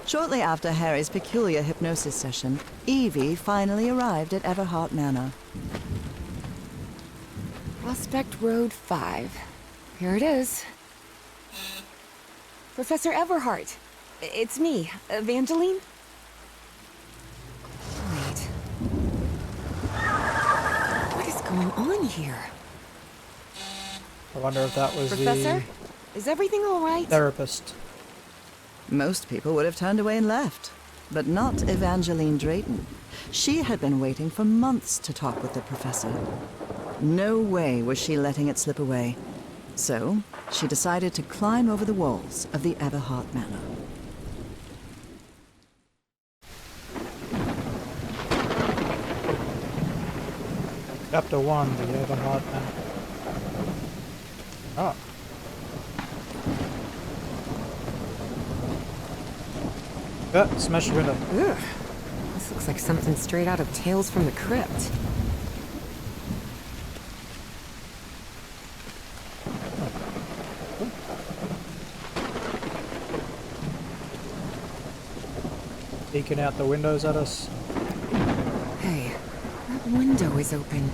Shortly after Harry's peculiar hypnosis session, Evie finally arrived at Everhart Manor. Prospect Road 5. Here it is. Professor Everhart. It's me, Evangeline. Wait. What is going on here? I wonder if that was Professor? Is everything all the right? therapist. Most people would have turned away and left, but not Evangeline Drayton. She had been waiting for months to talk with the professor. No way was she letting it slip away. So, she decided to climb over the walls of the Everhart Manor. Chapter 1, the Everhart Manor. Oh. Smash the window. Ugh. This looks like something straight out of Tales from the Crypt. Peeking out the windows at us. Hey, that window is open.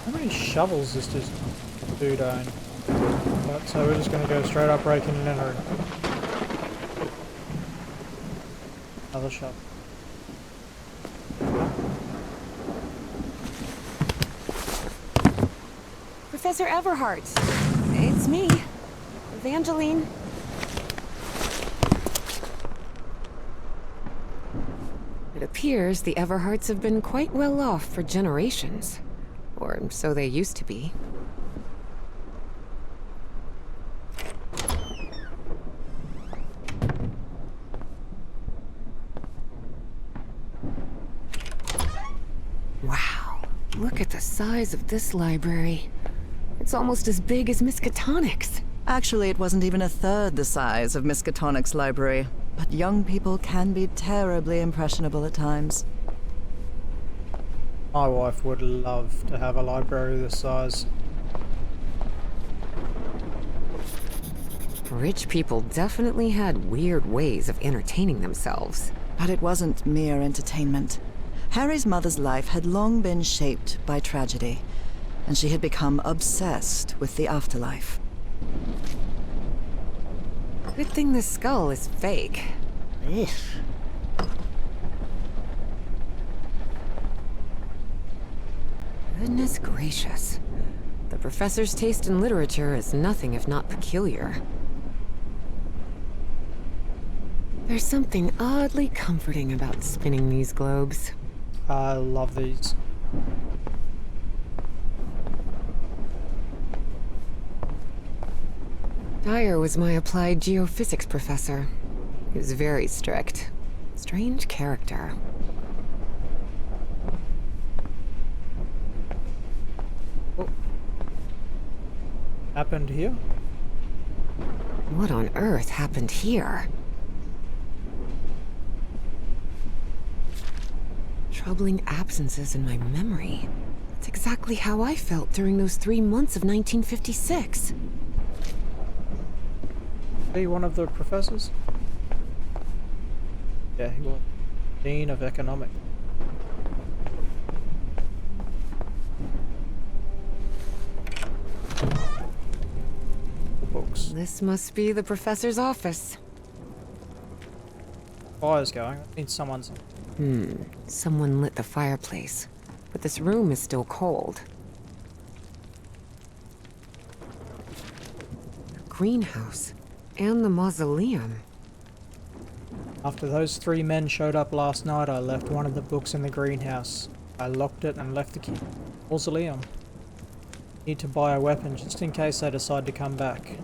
How many shovels does this dude own? Right, so we're just going to go straight up, breaking and entering. Another shovel. Professor Everhart. It's me, Evangeline. It appears the Everharts have been quite well off for generations. Or so they used to be. Wow, look at the size of this library. It's almost as big as Miskatonic's. Actually, it wasn't even a third the size of Miskatonic's library, but young people can be terribly impressionable at times. My wife would love to have a library this size. Rich people definitely had weird ways of entertaining themselves. But it wasn't mere entertainment. Harry's mother's life had long been shaped by tragedy, and she had become obsessed with the afterlife. Good thing the skull is fake. Ugh. Goodness gracious. The professor's taste in literature is nothing if not peculiar. There's something oddly comforting about spinning these globes. I love these. Dyer was my applied geophysics professor. He was very strict. Strange character. Oh. Happened here? What on earth happened here? Troubling absences in my memory. That's exactly how I felt during those 3 months of 1956. Be one of the professors? Yeah, he was. Dean of Economics. Books. This must be the professor's office. Fire's going. That means someone's... Someone lit the fireplace, but this room is still cold. The greenhouse and the mausoleum. After those 3 men showed up last night, I left one of the books in the greenhouse. I locked it and left the key. Mausoleum. Need to buy a weapon just in case they decide to come back.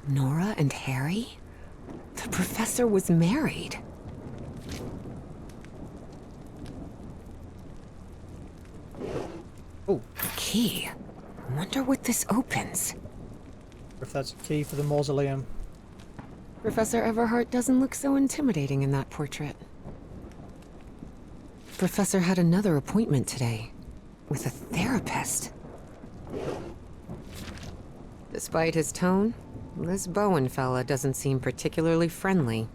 Nora and Harry? The professor was married. Oh, Key. I wonder what this opens. if that's a key for the mausoleum. Professor Everhart doesn't look so intimidating in that portrait. Professor had another appointment today. With a therapist. Despite his tone, this Bowen fella doesn't seem particularly friendly.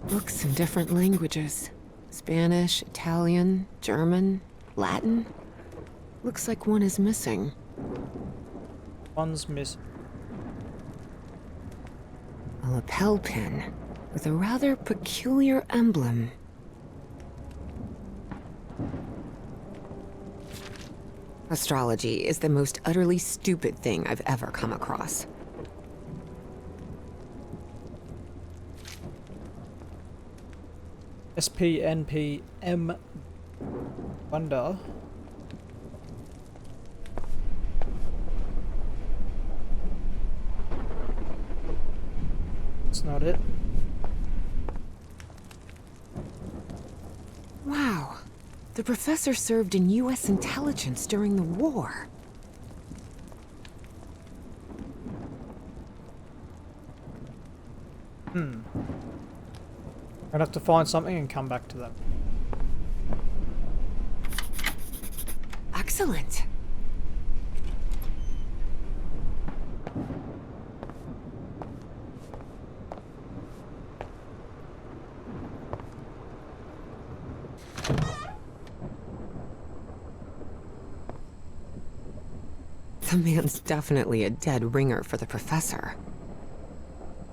Books in different languages. Spanish, Italian, German, Latin. Looks like one is missing. One's missing. A lapel pin with a rather peculiar emblem. Astrology is the most utterly stupid thing I've ever come across. SPNPM Wonder. That's not it. Wow. The professor served in US intelligence during the war. I'd have to find something and come back to that. Excellent. The man's definitely a dead ringer for the professor.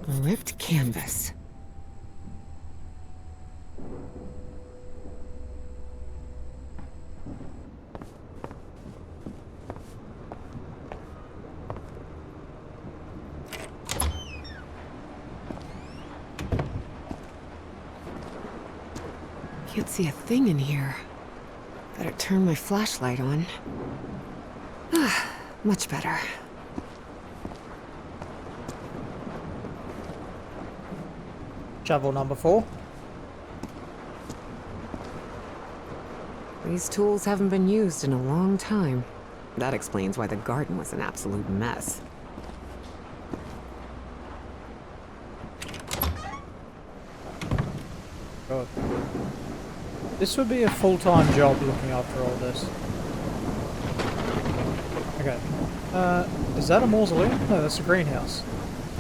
A ripped canvas. Can't see a thing in here. Better turn my flashlight on. Ah, much better. Shovel number 4. These tools haven't been used in a long time. That explains why the garden was an absolute mess. God. This would be a full-time job looking after all this. Okay. Is that a mausoleum? No, that's a greenhouse.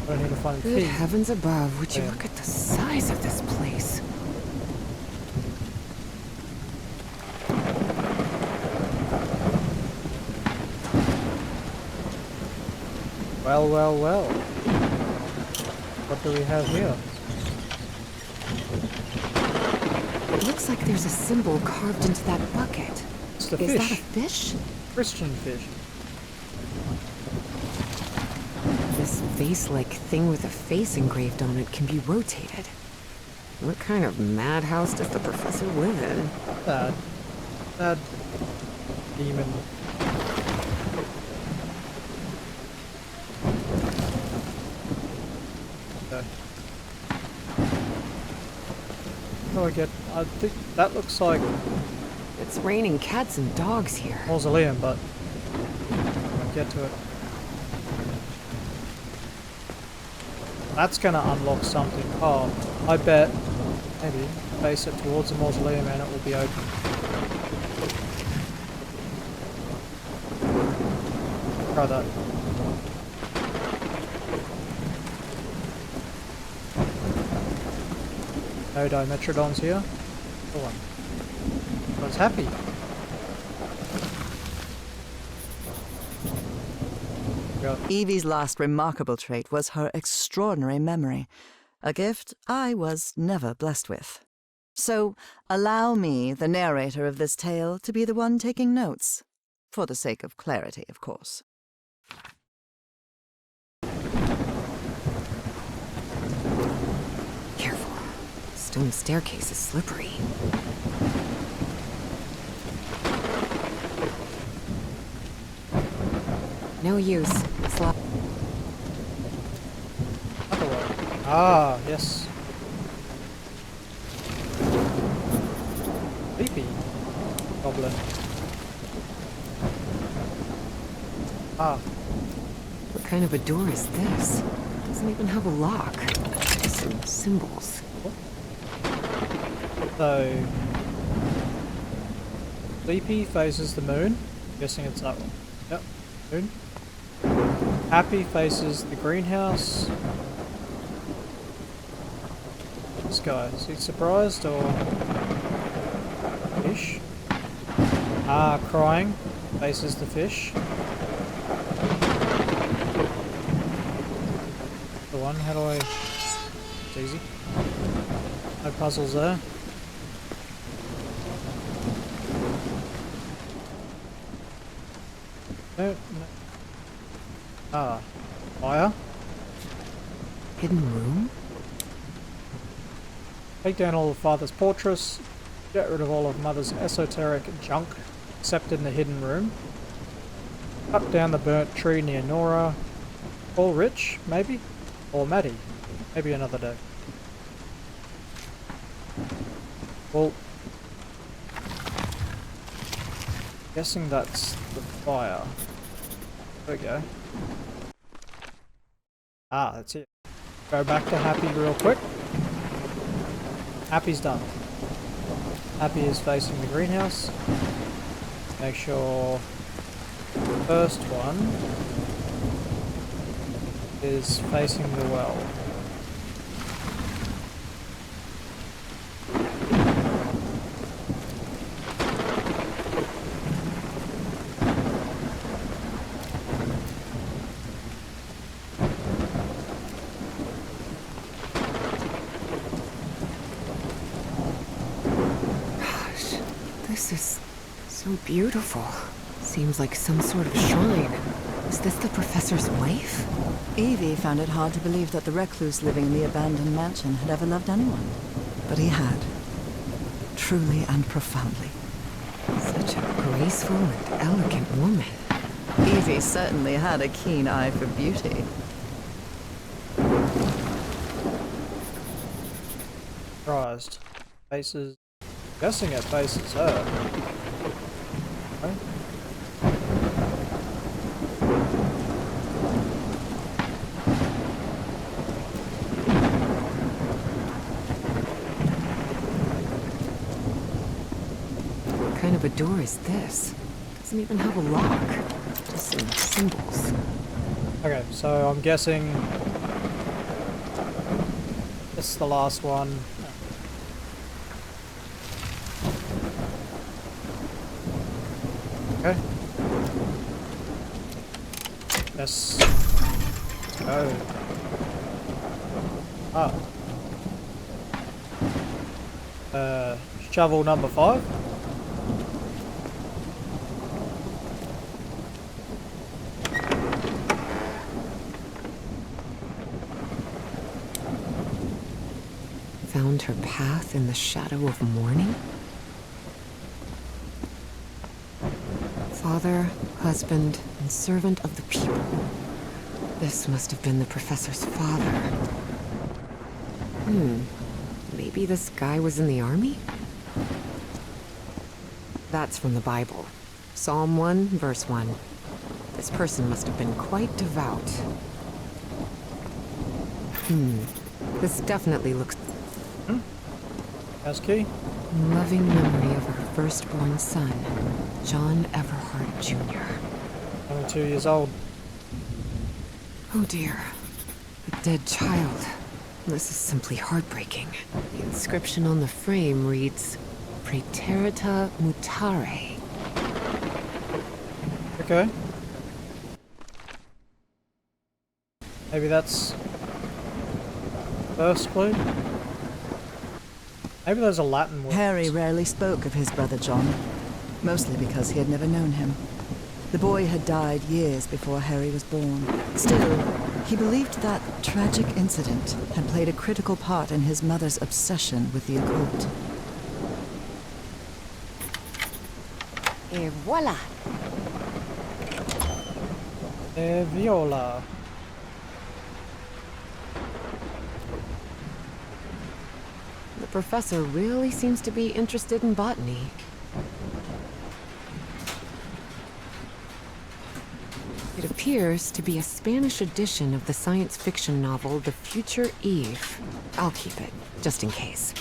I need to find the Good key. heavens above, would you Yeah. look at the size of this place? Well, well, well. What do we have here? It looks like there's a symbol carved into that bucket. It's the Is that a fish. fish? Christian fish. This vase-like thing with a face engraved on it can be rotated. What kind of madhouse does the professor live in? That demon. Okay. Oh, I think that looks like It's raining cats and dogs here. mausoleum, but I'll get to it. That's gonna unlock something. Oh, I bet. Maybe face it towards the mausoleum and it will be open. Try that. No Dimetrodons here. Hold on. I was happy. Go. Evie's last remarkable trait was her extraordinary memory, a gift I was never blessed with. So allow me, the narrator of this tale, to be the one taking notes. For the sake of clarity, of course. Careful. Stone staircase is slippery. No use. Slop. Other way. Ah, yes. Creepy. Goblin. Ah, What kind of a door is this? Doesn't even have a lock. Just some symbols. So, Sleepy faces the moon. Guessing it's that one. Yep, moon. Happy faces the greenhouse. This guy, is he surprised or fish? Ah, crying faces the fish. The one, how do I... It's easy. No puzzles there. No. Ah, fire. Hidden room? Take down all of Father's portraits. Get rid of all of Mother's esoteric junk, except in the hidden room. Cut down the burnt tree near Nora. Call Rich, maybe? Or Maddie. Maybe another day. Well, guessing that's the fire. There we go. Ah, that's it. Go back to Happy real quick. Happy's done. Happy is facing the greenhouse. Make sure the first one is facing the well. This is so beautiful. Seems like some sort of shrine. Is this the professor's wife? Evie found it hard to believe that the recluse living in the abandoned mansion had ever loved anyone. But he had. Truly and profoundly. Such a graceful and elegant woman. Evie certainly had a keen eye for beauty. Surprised. Faces. Guessing it faces her. Okay. What kind of a door is this? Doesn't even have a lock. Just some symbols. Okay, so I'm guessing this is the last one. Okay. Yes. Go. Ah. Shovel number 5. Found her path in the shadow of morning? Father, husband, and servant of the people. This must have been the professor's father. Maybe this guy was in the army? That's from the Bible. Psalm 1, verse 1. This person must have been quite devout. This definitely looks... House key. Loving memory of her firstborn son, John Everhart Jr. Only 2 years old. Oh dear. A dead child. This is simply heartbreaking. The inscription on the frame reads, Praeterita Mutare. Okay. Maybe that's first clue? Maybe there's a Latin word. Harry rarely spoke of his brother John, mostly because he had never known him. The boy had died years before Harry was born. Still, he believed that tragic incident had played a critical part in his mother's obsession with the occult. Et voilà! Viola. The professor really seems to be interested in botany. It appears to be a Spanish edition of the science fiction novel The Future Eve. I'll keep it, just in case.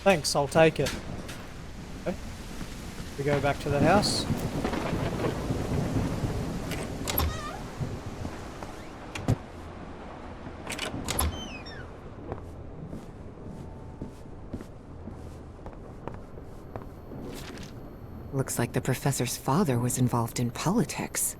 Thanks, I'll take it. Okay. We go back to the house. Looks like the professor's father was involved in politics.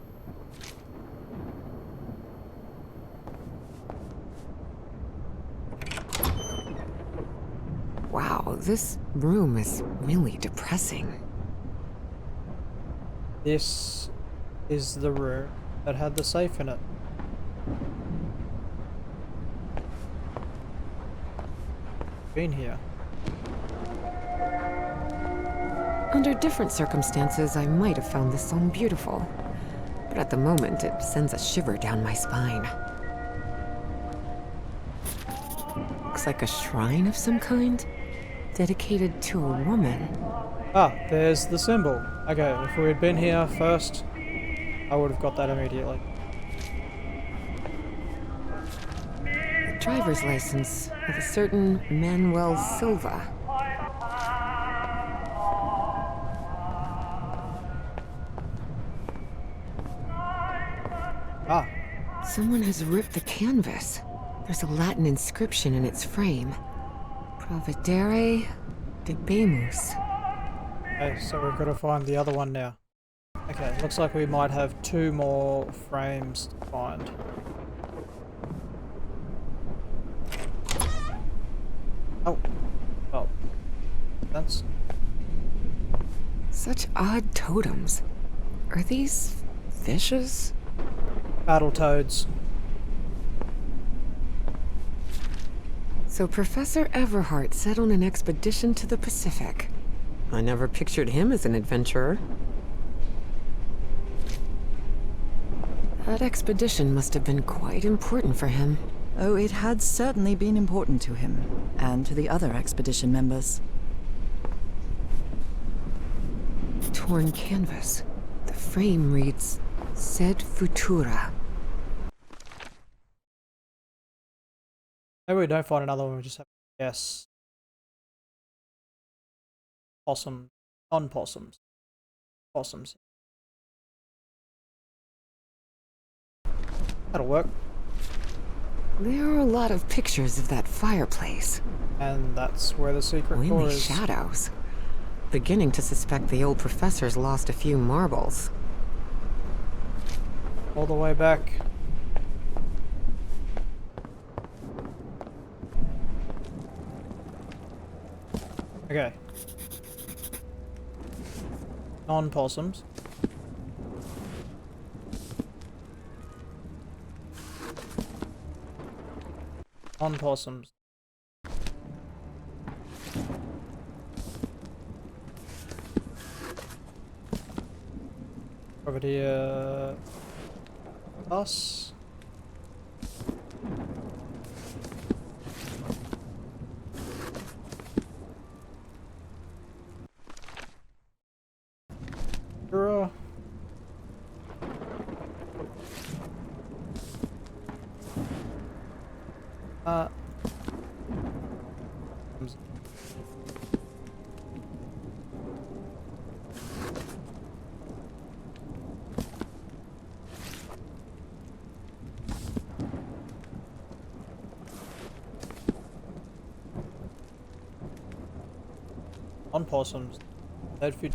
Wow, this room is really depressing. This is the room that had the safe in it. Been here. Under different circumstances, I might have found this song beautiful. But at the moment, it sends a shiver down my spine. Looks like a shrine of some kind, dedicated to a woman. Ah, there's the symbol. Okay, if we had been here first, I would have got that immediately. A driver's license of a certain Manuel Silva. Ah, Someone has ripped the canvas. There's a Latin inscription in its frame. Providere debemus. okay, so we've got to find the other one now. Okay, looks like we might have 2 more frames to find. Oh. Oh. That's... Such odd totems. Are these fishes? Battletoads. So Professor Everhart set on an expedition to the Pacific. I never pictured him as an adventurer. That expedition must have been quite important for him. Oh, it had certainly been important to him, and to the other expedition members. Torn canvas. The frame reads, Sed Futura. Maybe we don't find another one, we just have to guess. Possum. Non-possums. Possums. That'll work. There are a lot of pictures of that fireplace. And that's where the secret door Only is. shadows. Beginning to suspect the old professor's lost a few marbles. All the way back. Okay. Non-possums. Non-possums. Over here. Us. Sure. On possums. Dead food.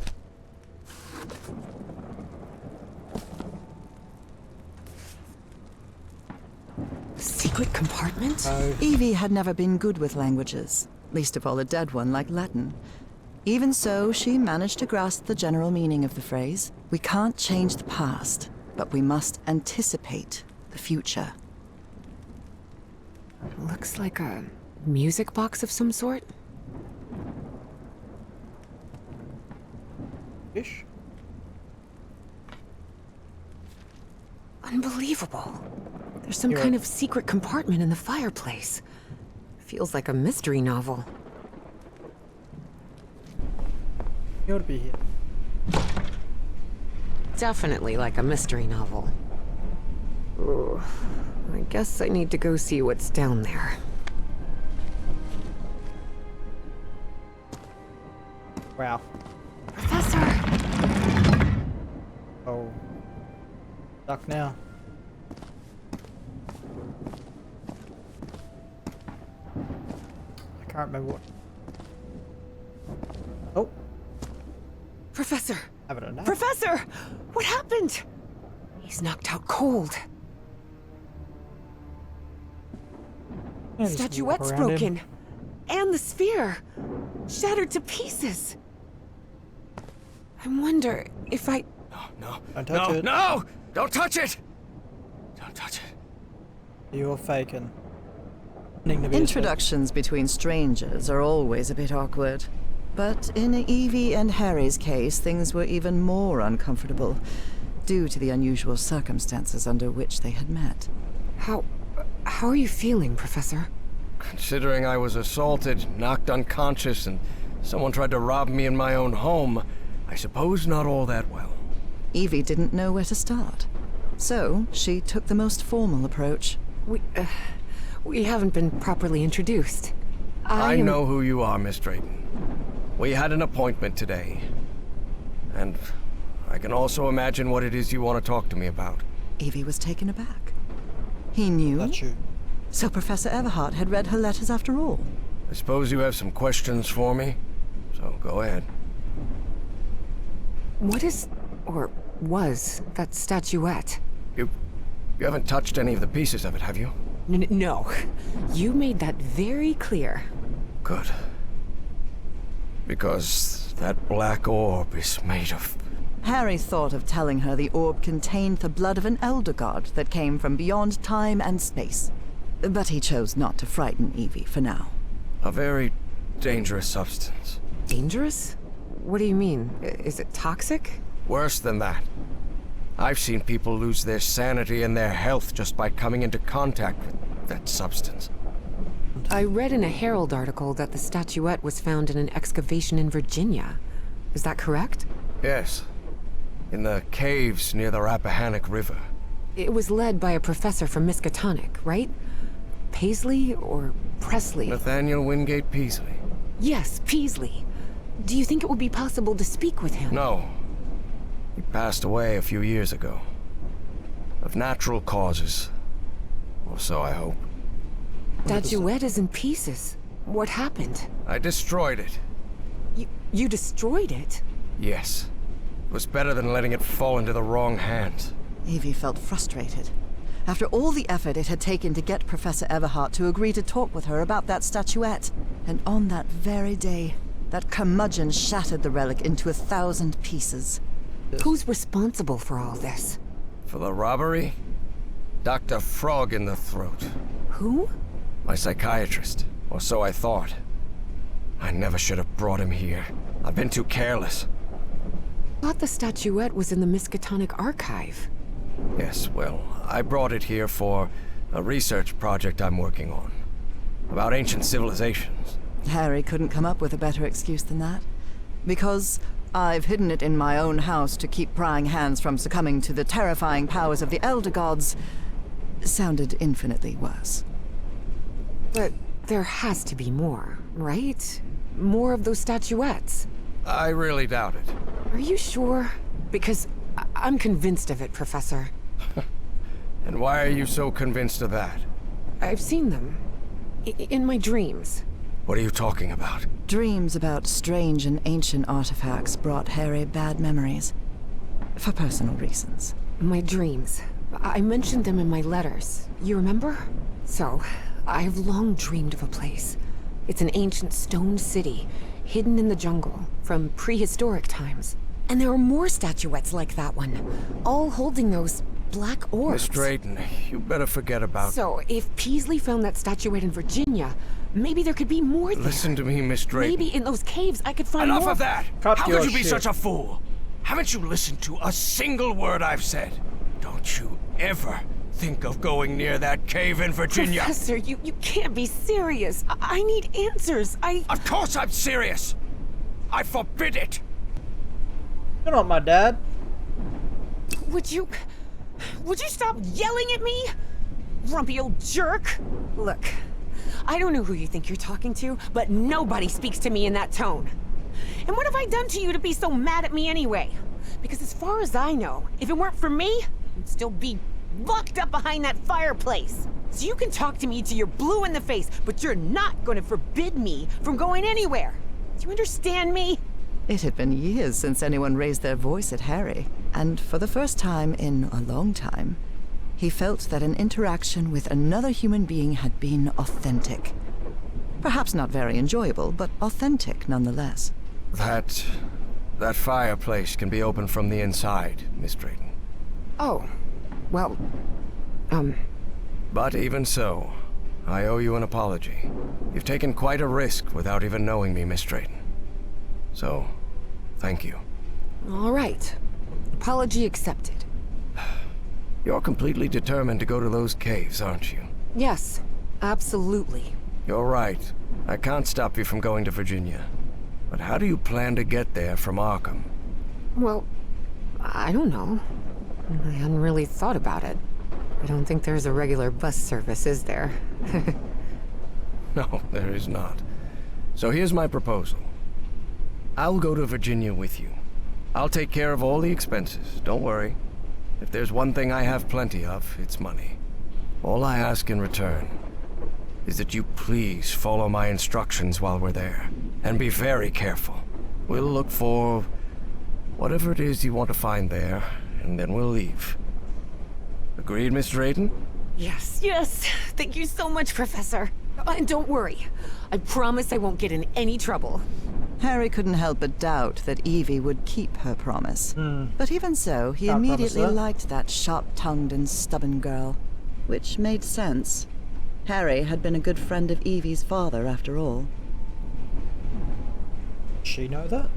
Secret compartment? Evie had never been good with languages, least of all a dead one like Latin. Even so, she managed to grasp the general meaning of the phrase. We can't change the past, but we must anticipate the future. Looks like a music box of some sort. Fish? Unbelievable. There's some Here. kind of secret compartment in the fireplace. Feels like a mystery novel. You ought to be here. definitely like a mystery novel. Ooh, I guess I need to go see what's down there. Wow. Professor! Oh. Stuck now. I can't remember what. Oh, Professor! having a nap. Professor! What happened? He's knocked out cold. Yeah, just walk Statuette's around him. broken. And the sphere. Shattered to pieces. I wonder if I... No, Don't touch it. no! Don't touch it! Don't touch it. You're faking. Pretending to be a Introductions between strangers are always a bit awkward. But in Evie and Harry's case, things were even more uncomfortable, due to the unusual circumstances under which they had met. How are you feeling, Professor? Considering I was assaulted, knocked unconscious, and someone tried to rob me in my own home, I suppose not all that well. Evie didn't know where to start. So, she took the most formal approach. We haven't been properly introduced. I am- know who you are, Miss Drayton. We had an appointment today. And I can also imagine what it is you want to talk to me about. Evie was taken aback. He knew? That's you. So Professor Everhart had read her letters after all. I suppose you have some questions for me, so go ahead. What is, or was, that statuette? You haven't touched any of the pieces of it, have you? No. You made that very clear. Good. Because that black orb is made of... Harry thought of telling her the orb contained the blood of an elder god that came from beyond time and space. But he chose not to frighten Evie for now. a very dangerous substance. Dangerous? What do you mean? Is it toxic? Worse than that. I've seen people lose their sanity and their health just by coming into contact with that substance. I read in a Herald article that the statuette was found in an excavation in Virginia. Is that correct? Yes. In the caves near the Rappahannock River. It was led by a professor from Miskatonic, right? Paisley or Presley? Nathaniel Wingate Peasley. Yes, Peasley. Do you think it would be possible to speak with him? No. He passed away a few years ago. Of natural causes. Or so I hope. Statuette is in pieces. What happened? I destroyed it. You destroyed it? Yes. It was better than letting it fall into the wrong hands. Evie felt frustrated. After all the effort it had taken to get Professor Everhart to agree to talk with her about that statuette, and on that very day, that curmudgeon shattered the relic into 1,000 pieces. Who's responsible for all this? For the robbery? Dr. Frog in the throat. Who? My psychiatrist. Or so I thought. I never should have brought him here. I've been too careless. Thought the statuette was in the Miskatonic archive. Yes, well, I brought it here for a research project I'm working on. About ancient civilizations. Harry couldn't come up with a better excuse than that. Because I've hidden it in my own house to keep prying hands from succumbing to the terrifying powers of the Elder Gods sounded infinitely worse. But there has to be more, right? More of those statuettes. I really doubt it. Are you sure? Because I'm convinced of it, Professor. And why are you so convinced of that? I've seen them. In my dreams. What are you talking about? Dreams about strange and ancient artifacts brought Harry bad memories. For personal reasons. My dreams. I mentioned them in my letters. You remember? So, I've long dreamed of a place. It's an ancient stone city, hidden in the jungle, from prehistoric times. And there are more statuettes like that one, all holding those black orbs. Miss Drayton, you better forget about... So, if Peasley found that statuette in Virginia, maybe there could be more there. Listen to me, Miss Drayton. Maybe in those caves I could find Enough more. of that! Cut How your could you be shit. such a fool? Haven't you listened to a single word I've said? Don't you ever think of going near that cave in Virginia? Professor, you can't be serious. I need answers. Of course I'm serious! I forbid it! You're not my dad. Would you stop yelling at me? Grumpy old jerk. Look, I don't know who you think you're talking to, but nobody speaks to me in that tone. And what have I done to you to be so mad at me anyway? Because as far as I know, if it weren't for me, you'd still be locked up behind that fireplace. So you can talk to me till you're blue in the face, but you're not going to forbid me from going anywhere. Do you understand me? It had been years since anyone raised their voice at Harry, and for the first time in a long time, he felt that an interaction with another human being had been authentic. Perhaps not very enjoyable, but authentic nonetheless. That fireplace can be opened from the inside, Miss Drayton. Oh, well, But even so, I owe you an apology. You've taken quite a risk without even knowing me, Miss Drayton. So, thank you. all right. Apology accepted. You're completely determined to go to those caves, aren't you? Yes, absolutely. You're right. I can't stop you from going to Virginia. But how do you plan to get there from Arkham? Well, I don't know. I hadn't really thought about it. I don't think there's a regular bus service, is there? No, there is not. So here's my proposal. I'll go to Virginia with you. I'll take care of all the expenses, don't worry. If there's one thing I have plenty of, it's money. All I ask in return is that you please follow my instructions while we're there. And be very careful. We'll look for whatever it is you want to find there, and then we'll leave. Agreed, Miss Drayton? Yes, yes. Thank you so much, Professor. And don't worry. I promise I won't get in any trouble. Harry couldn't help but doubt that Evie would keep her promise. But even so, he Can't promise immediately that. liked that sharp-tongued and stubborn girl. Which made sense. Harry had been a good friend of Evie's father, after all. She know that?